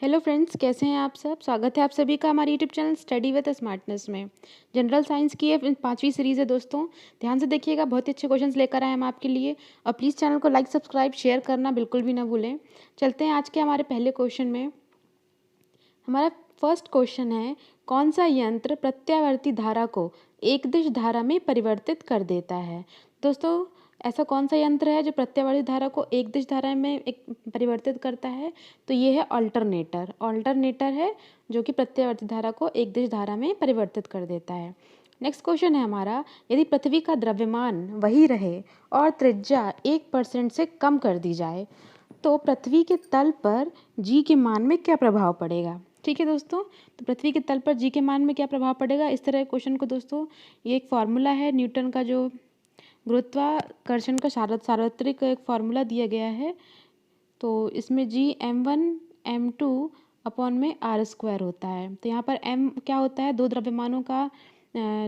Hello friends, कैसे हैं आप सब। स्वागत है आप सभी का हमारे YouTube channel study with smartness में। जनरल साइंस की ये पांचवी सीरीज़ है दोस्तों। ध्यान से देखिएगा, बहुत ही अच्छे क्वेश्चंस लेकर आए हम आपके लिए। और प्लीज़ चैनल को लाइक सब्सक्राइब शेयर करना बिल्कुल भी ना भूलें। चलते हैं आज के हमारे पहले क्वेश्चन में। हमारा फर्स्ट क्वेश्चन है, कौन सा यंत्र प्रत्यावर्ती धारा को एक दिश धारा में परिवर्तित कर देता है। दोस्तों, ऐसा कौन सा यंत्र है जो प्रत्यावर्ती धारा को एक दिश धारा में एक परिवर्तित करता है। तो ये है ऑल्टरनेटर। ऑल्टरनेटर है जो कि प्रत्यावर्ती धारा को एक दिश धारा में परिवर्तित कर देता है। नेक्स्ट क्वेश्चन है हमारा, यदि पृथ्वी का द्रव्यमान वही रहे और त्रिज्या 1% से कम कर दी जाए तो पृथ्वी के तल पर जी के मान में क्या प्रभाव पड़ेगा। ठीक है दोस्तों, तो पृथ्वी के तल पर जी के मान में क्या प्रभाव पड़ेगा, इस तरह क्वेश्चन को दोस्तों, ये एक फॉर्मूला है न्यूटन का, जो गुरुत्वाकर्षण का सार्वत्रिक एक फार्मूला दिया गया है। तो इसमें जी m1 m2 अपॉन में r² होता है। तो यहाँ पर m क्या होता है, दो द्रव्यमानों का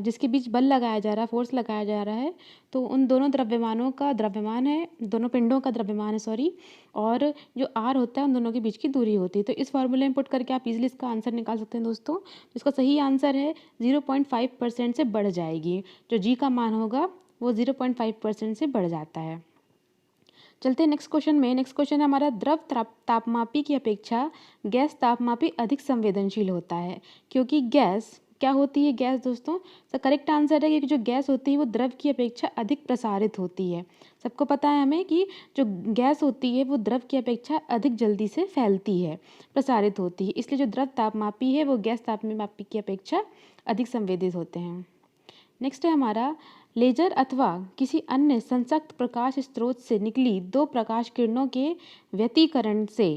जिसके बीच बल लगाया जा रहा है, फोर्स लगाया जा रहा है। तो उन दोनों द्रव्यमानों का द्रव्यमान है, दोनों पिंडों का द्रव्यमान है सॉरी। और जो r होता है उन दोनों के बीच की दूरी होती है। तो इस फॉर्मूले में पुट करके आप इजीली इसका आंसर निकाल सकते हैं दोस्तों। इसका सही आंसर है 0.5% से बढ़ जाएगी। जो जी का मान होगा वो 0.5% से बढ़ जाता है। चलते हैं नेक्स्ट क्वेश्चन में। नेक्स्ट क्वेश्चन है हमारा, द्रव तापमापी की अपेक्षा गैस तापमापी अधिक संवेदनशील होता है क्योंकि गैस क्या होती है। गैस दोस्तों, तो करेक्ट आंसर है कि जो गैस होती है वो द्रव की अपेक्षा अधिक प्रसारित होती है। सबको पता है हमें कि जो गैस होती है वो द्रव की अपेक्षा अधिक जल्दी से फैलती है, प्रसारित होती है। इसलिए जो द्रव तापमापी है वो गैस तापमापी की अपेक्षा अधिक संवेदित होते हैं। नेक्स्ट है हमारा, लेजर अथवा किसी अन्य संसक्त प्रकाश स्रोत से निकली दो प्रकाश किरणों के व्यतिकरण से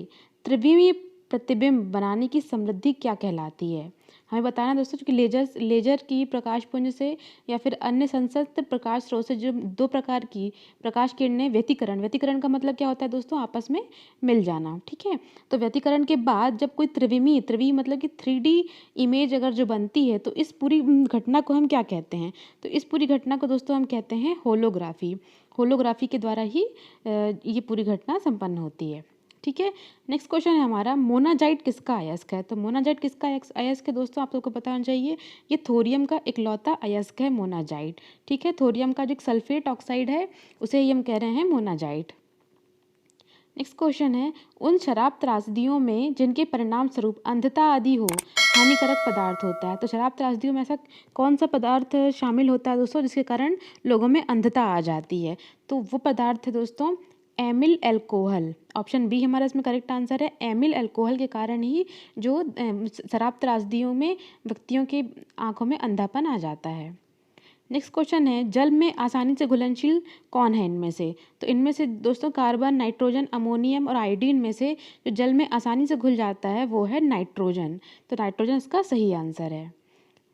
त्रिविमीय प्रतिबिंब बनाने की समृद्धि क्या कहलाती है। हमें बताना दोस्तों कि लेजर की प्रकाश पुंज से या फिर अन्य संसक्त प्रकाश स्रोत से जो दो प्रकार की प्रकाश किरणें व्यतिकरण का मतलब क्या होता है दोस्तों, आपस में मिल जाना। ठीक है, तो व्यतिकरण के बाद जब कोई त्रिविमीय मतलब कि 3D इमेज अगर जो बनती है तो इस पूरी घटना को हम क्या कहते हैं। तो इस पूरी घटना को दोस्तों हम कहते हैं होलोग्राफी। होलोग्राफी के द्वारा ही ये पूरी घटना संपन्न होती है। ठीक है, नेक्स्ट क्वेश्चन है हमारा, मोनाजाइट किसका अयस्क है। तो मोनाजाइट किसका अयस्क है दोस्तों, आप सबको पता होना चाहिए। ये थोरियम का इकलौता अयस्क है मोनाजाइट। ठीक है, थोरियम का जो सल्फेट ऑक्साइड है उसे ही हम कह रहे हैं मोनाजाइट। नेक्स्ट क्वेश्चन है, उन शराब त्रासदियों में जिनके परिणाम स्वरूप अंधता आदि हो हानिकारक पदार्थ होता है। तो शराब त्रासदियों में ऐसा कौन सा पदार्थ शामिल होता है दोस्तों जिसके कारण लोगों में अंधता आ जाती है। तो वो पदार्थ है दोस्तों एमिल अल्कोहल। ऑप्शन बी हमारा इसमें करेक्ट आंसर है। एमिल अल्कोहल के कारण ही जो शराब त्रासदियों में व्यक्तियों के आंखों में अंधापन आ जाता है। नेक्स्ट क्वेश्चन है, जल में आसानी से घुलनशील कौन है इनमें से। तो इनमें से दोस्तों कार्बन, नाइट्रोजन, अमोनियम और आयोडीन में से जो जल में आसानी से घुल जाता है वो है नाइट्रोजन। तो नाइट्रोजन इसका सही आंसर है।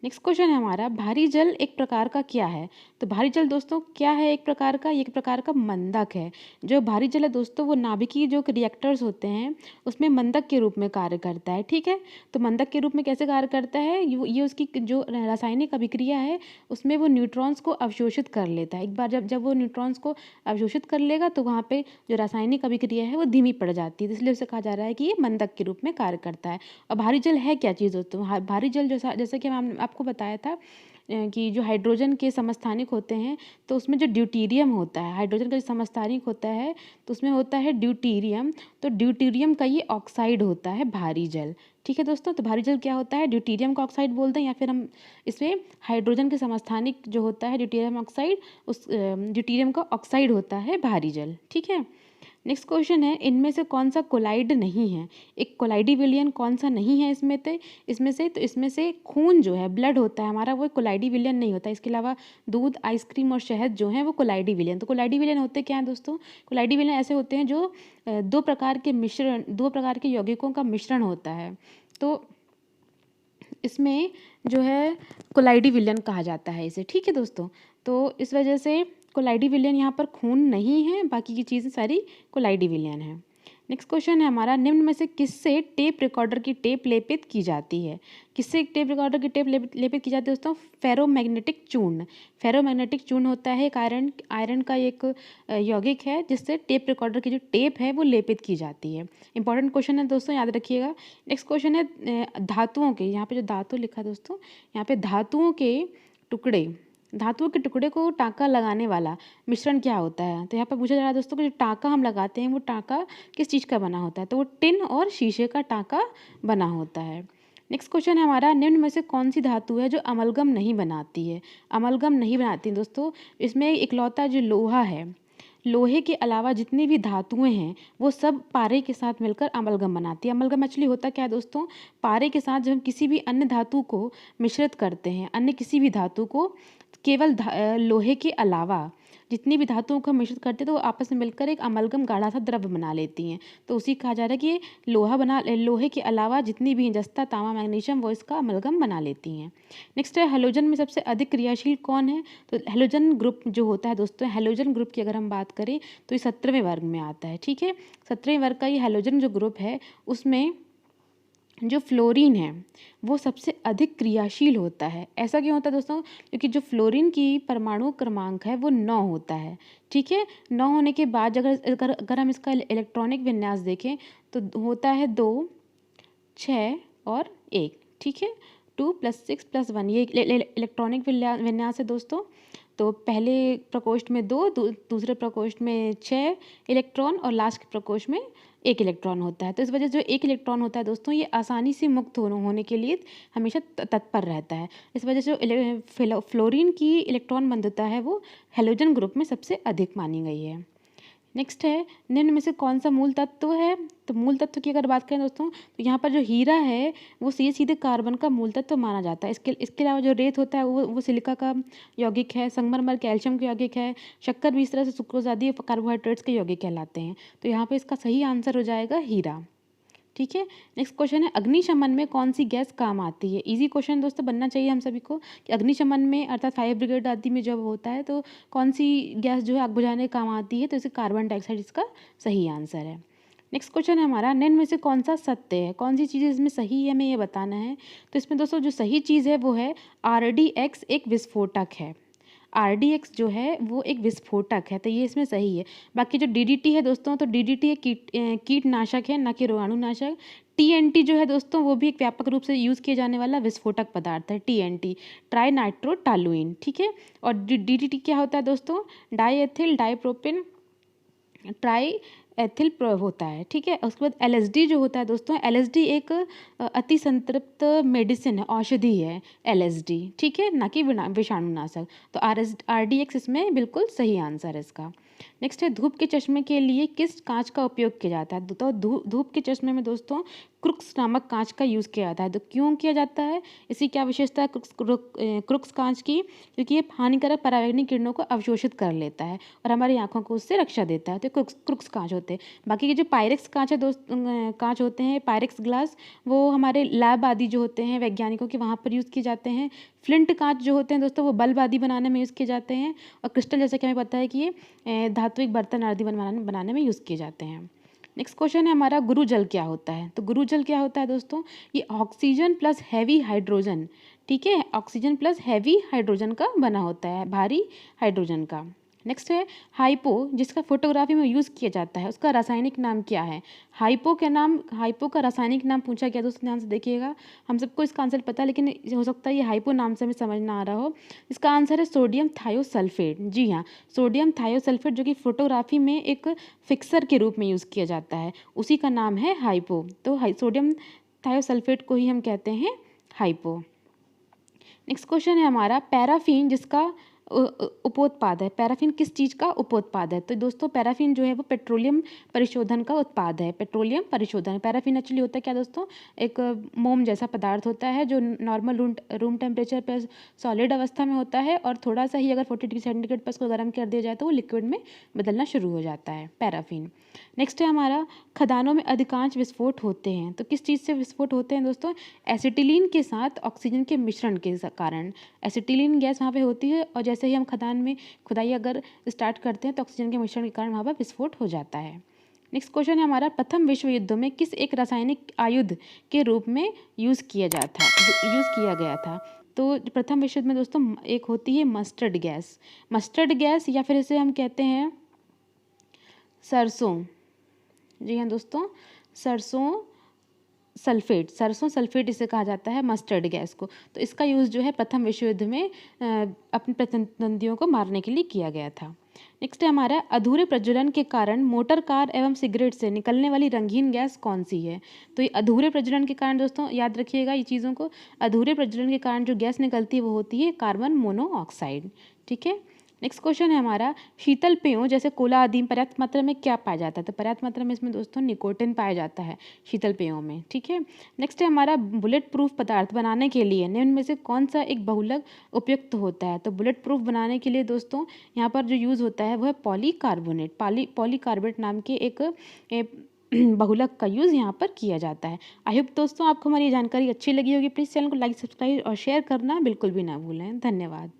नेक्स्ट क्वेश्चन है हमारा, भारी जल एक प्रकार का क्या है। तो भारी जल दोस्तों क्या है, एक प्रकार का, ये एक प्रकार का मंदक है। जो भारी जल है दोस्तों वो नाभिकीय जो रिएक्टर्स होते हैं उसमें मंदक के रूप में कार्य करता है। ठीक है, तो मंदक के रूप में कैसे कार्य करता है, ये उसकी जो रासायनिक अभिक्रिया है उसमें वो न्यूट्रॉन्स को अवशोषित कर लेता है। एक बार जब वो न्यूट्रॉन्स को अवशोषित कर लेगा तो वहाँ पे जो रासायनिक अभिक्रिया है वो धीमी पड़ जाती है। इसलिए उसे कहा जा रहा है कि ये मंदक के रूप में कार्य करता है। और भारी जल है क्या चीज़ दोस्तों, भारी जल जैसे कि हम आपको बताया था कि जो हाइड्रोजन के समस्थानिक होते हैं तो उसमें जो ड्यूटीरियम होता है, हाइड्रोजन का जो समस्थानिक होता है तो उसमें होता है ड्यूटीरियम। तो ड्यूटीरियम का ये ऑक्साइड होता है भारी जल। ठीक है दोस्तों, तो भारी जल क्या होता है, ड्यूटीरियम का ऑक्साइड बोलते हैं या फिर हम इसमें हाइड्रोजन के समस्थानिक जो होता है ड्यूटीरियम ऑक्साइड, उस ड्यूटीरियम का ऑक्साइड होता है भारी जल। ठीक है, नेक्स्ट क्वेश्चन है, इनमें से कौन सा कोलाइड नहीं है। एक कोलाइडी विलयन कौन सा नहीं है इसमें से खून जो है, ब्लड होता है हमारा, वो कोलाइडी विलयन नहीं होता। इसके अलावा दूध, आइसक्रीम और शहद जो है वो कोलाइडी विलयन। तो कोलाइडी विलयन होते क्या हैं दोस्तों, कोलाइडी विलयन ऐसे होते हैं जो दो प्रकार के यौगिकों का मिश्रण होता है। तो इसमें जो है कोलाइडी विलयन कहा जाता है इसे। ठीक है दोस्तों, तो इस वजह से कोलाइडी विलयन यहाँ पर खून नहीं है, बाकी की चीज़ें सारी कोलाइडी विलयन है। नेक्स्ट क्वेश्चन है हमारा, निम्न में से किससे टेप रिकॉर्डर की टेप लेपित की जाती है? किससे टेप रिकॉर्डर की टेप लेपित की जाती है दोस्तों? फेरोमैग्नेटिक चूर्ण। फेरोमैग्नेटिक चूर्ण होता है एक आयरन का एक यौगिक है जिससे टेप रिकॉर्डर की जो टेप है वो लेपित की जाती है। इंपॉर्टेंट क्वेश्चन है दोस्तों, याद रखिएगा। नेक्स्ट क्वेश्चन है धातुओं के, यहाँ पे जो धातु लिखा है दोस्तों, यहाँ पे धातुओं के टुकड़े को टाँका लगाने वाला मिश्रण क्या होता है? तो यहाँ पर पूछा जा रहा है दोस्तों कि जो टाँका हम लगाते हैं वो टाँका किस चीज़ का बना होता है? तो वो टिन और शीशे का टाँका बना होता है। नेक्स्ट क्वेश्चन है हमारा, निम्न में से कौन सी धातु है जो अमलगम नहीं बनाती है? अमलगम नहीं बनाती दोस्तों, इसमें इकलौता जो लोहा है, लोहे के अलावा जितनी भी धातुएं हैं वो सब पारे के साथ मिलकर अमलगम बनाती है। अमलगम एक्चुअली होता क्या है दोस्तों? पारे के साथ जब हम किसी भी अन्य धातु को मिश्रित करते हैं, अन्य किसी भी धातु को, केवल लोहे के अलावा जितनी भी धातुओं को हम मिश्रित करते हैं तो वो आपस में मिलकर एक अमलगम गाढ़ा सा द्रव्य बना लेती हैं। तो उसी कहा जा रहा है कि ये लोहे के अलावा जितनी भी हैं, जस्ता, तांबा, मैग्नीशियम, वो इसका अमलगम बना लेती हैं। नेक्स्ट है, हैलोजन में सबसे अधिक क्रियाशील कौन है? तो हैलोजन ग्रुप जो होता है दोस्तों, हैलोजन ग्रुप की अगर हम बात करें तो ये 17वें वर्ग में आता है। ठीक है, 17वें वर्ग का ये हैलोजन जो ग्रुप है उसमें जो फ्लोरीन है वो सबसे अधिक क्रियाशील होता है। ऐसा क्यों होता है दोस्तों? क्योंकि जो फ्लोरीन की परमाणु क्रमांक है वो 9 होता है। ठीक है, 9 होने के बाद अगर हम इसका इलेक्ट्रॉनिक विन्यास देखें तो होता है 2, 6 और 1। ठीक है, 2 + 6 + 1 ये इलेक्ट्रॉनिक विन्यास है दोस्तों। तो पहले प्रकोष्ठ में 2, दूसरे प्रकोष्ठ में 6 इलेक्ट्रॉन और लास्ट के प्रकोष्ठ में 1 इलेक्ट्रॉन होता है। तो इस वजह से जो 1 इलेक्ट्रॉन होता है दोस्तों ये आसानी से मुक्त होने के लिए हमेशा तत्पर रहता है। इस वजह से जो फ्लोरीन की इलेक्ट्रॉन बंधुता है वो हैलोजन ग्रुप में सबसे अधिक मानी गई है। नेक्स्ट है, निम्न में से कौन सा मूल तत्व है? तो मूल तत्व की अगर बात करें दोस्तों तो यहाँ पर जो हीरा है वो सीधे कार्बन का मूल तत्व माना जाता है। इसके अलावा जो रेत होता है वो सिलिका का यौगिक है, संगमरमर कैल्शियम का यौगिक है, शक्कर भी इस तरह से सुक्रोज आदि कार्बोहाइड्रेट्स के यौगिक कहलाते हैं। तो यहाँ पे इसका सही आंसर हो जाएगा हीरा। ठीक है, नेक्स्ट क्वेश्चन है, अग्निशमन में कौन सी गैस काम आती है? इजी क्वेश्चन दोस्तों बनना चाहिए हम सभी को कि अग्निशमन में अर्थात फायर ब्रिगेड आदि में जब होता है तो कौन सी गैस जो है आग बुझाने काम आती है? तो इसे कार्बन डाइऑक्साइड इसका सही आंसर है। नेक्स्ट क्वेश्चन है हमारा, निम्न में से कौन सा सत्य है? कौन सी चीज़ इसमें सही है हमें ये बताना है। तो इसमें दोस्तों जो सही चीज़ है वो है RDX एक विस्फोटक है। RDX जो है वो एक विस्फोटक है, तो ये इसमें सही है। बाकी जो DDT है दोस्तों, तो DDT एक कीटनाशक है, ना कि रोगाणुनाशक। TNT जो है दोस्तों वो भी एक व्यापक रूप से यूज़ किए जाने वाला विस्फोटक पदार्थ है, TNT, ट्राई नाइट्रोटॉलुइन। ठीक है, और DDT क्या होता है दोस्तों? डाईएथिल डाईप्रोपेन ट्राई एथिल होता है। ठीक है, उसके बाद LSD जो होता है दोस्तों, LSD एक अति संतृप्त मेडिसिन है, औषधि है LSD। ठीक है, ना कि विषाणुनाशक। तो RDX इसमें बिल्कुल सही आंसर है इसका। नेक्स्ट है, धूप के चश्मे के लिए किस कांच का उपयोग किया जाता है? तो धूप के चश्मे में दोस्तों क्रुक्स नामक कांच का यूज़ किया जाता है। तो क्यों किया जाता है? इसकी क्या विशेषता है क्रुक्स कांच की? क्योंकि ये हानिकारक परावैंगनिक किरणों को अवशोषित कर लेता है और हमारी आंखों को उससे रक्षा देता है। तो क्रुक्स कांच होते हैं। बाकी के जो पायरेक्स कांच है कांच होते हैं, पायरेक्स ग्लास, वो हमारे लैब आदि जो होते हैं वैज्ञानिकों के वहाँ पर यूज़ किए जाते हैं। फ्लिंट कांच जो होते हैं दोस्तों वो बल्ब आदि बनाने में यूज़ किए जाते हैं। और क्रिस्टल, जैसे कि हमें पता है कि ये धात्विक बर्तन आदि बनाने में यूज़ किए जाते हैं। नेक्स्ट क्वेश्चन है हमारा, गुरु जल क्या होता है? तो गुरु जल क्या होता है दोस्तों? ये ऑक्सीजन प्लस हैवी हाइड्रोजन, ठीक है, ऑक्सीजन प्लस हैवी हाइड्रोजन का बना होता है, भारी हाइड्रोजन का। नेक्स्ट है, हाइपो जिसका फोटोग्राफी में यूज़ किया जाता है उसका रासायनिक नाम क्या है? हाइपो का रासायनिक नाम पूछा गया दोस्तों, ध्यान से देखिएगा। हम सबको इसका आंसर पता है लेकिन हो सकता है ये हाइपो नाम से हमें समझ ना आ रहा हो। इसका आंसर है सोडियम थायोसल्फेट। जी हाँ, सोडियम थायोसल्फेट जो कि फोटोग्राफी में एक फिक्सर के रूप में यूज़ किया जाता है, उसी का नाम है हाइपो। तो सोडियम थायोसल्फेट को ही हम कहते हैं हाइपो। नेक्स्ट क्वेश्चन है हमारा, पैराफिन जिसका उपोत्पाद है, पैराफिन किस चीज़ का उपोत्पाद है? तो दोस्तों पैराफिन जो है वो पेट्रोलियम परिशोधन का उत्पाद है, पेट्रोलियम परिशोधन। पैराफिन एक्चुअली होता है क्या दोस्तों? एक मोम जैसा पदार्थ होता है जो नॉर्मल रूम टेम्परेचर पर सॉलिड अवस्था में होता है और थोड़ा सा ही अगर 40 डिग्री सेंटीग्रेड पर उसको गर्म कर दिया जाए तो वो लिक्विड में बदलना शुरू हो जाता है, पैराफिन। नेक्स्ट है हमारा, खदानों में अधिकांश विस्फोट होते हैं, तो किस चीज़ से विस्फोट होते हैं दोस्तों? एसिटिलीन के साथ ऑक्सीजन के मिश्रण के कारण एसिटिलीन गैस वहाँ पे होती है और जैसे ही हम खदान में खुदाई अगर स्टार्ट करते हैं तो ऑक्सीजन के मिश्रण के कारण वहाँ पर विस्फोट हो जाता है। नेक्स्ट क्वेश्चन है हमारा, प्रथम विश्व युद्ध में किस एक रासायनिक आयुध के रूप में यूज़ किया गया था। तो प्रथम विश्व युद्ध में दोस्तों एक होती है मस्टर्ड गैस या फिर इसे हम कहते हैं सरसों। जी हाँ दोस्तों, सरसों सल्फेट इसे कहा जाता है मस्टर्ड गैस को। तो इसका यूज़ जो है प्रथम विश्व युद्ध में अपने प्रतिद्वंदियों को मारने के लिए किया गया था। नेक्स्ट है हमारा, अधूरे प्रज्वलन के कारण मोटर कार एवं सिगरेट से निकलने वाली रंगीन गैस कौन सी है। तो ये अधूरे प्रज्वलन के कारण दोस्तों याद रखिएगा ये चीज़ों को, अधूरे प्रज्वलन के कारण जो गैस निकलती है वो होती है कार्बन मोनोऑक्साइड। ठीक है। नेक्स्ट क्वेश्चन है हमारा, शीतल पेयों जैसे कोला आदि में पर्याप्त मात्रा में क्या पाया जाता है। तो पर्याप्त मात्रा में इसमें दोस्तों निकोटिन पाया जाता है शीतल पेयों में। ठीक है। नेक्स्ट है हमारा, बुलेट प्रूफ पदार्थ बनाने के लिए निम्न में से कौन सा एक बहुलक उपयुक्त होता है। तो बुलेट प्रूफ बनाने के लिए दोस्तों यहाँ पर जो यूज़ होता है वो है पॉलीकार्बोनेट। पॉलीकार्बोनेट नाम के एक बहुलक का यूज़ यहाँ पर किया जाता है। आई होप दोस्तों आपको हमारी जानकारी अच्छी लगी होगी। प्लीज़ चैनल को लाइक, सब्सक्राइब और शेयर करना बिल्कुल भी ना भूलें। धन्यवाद।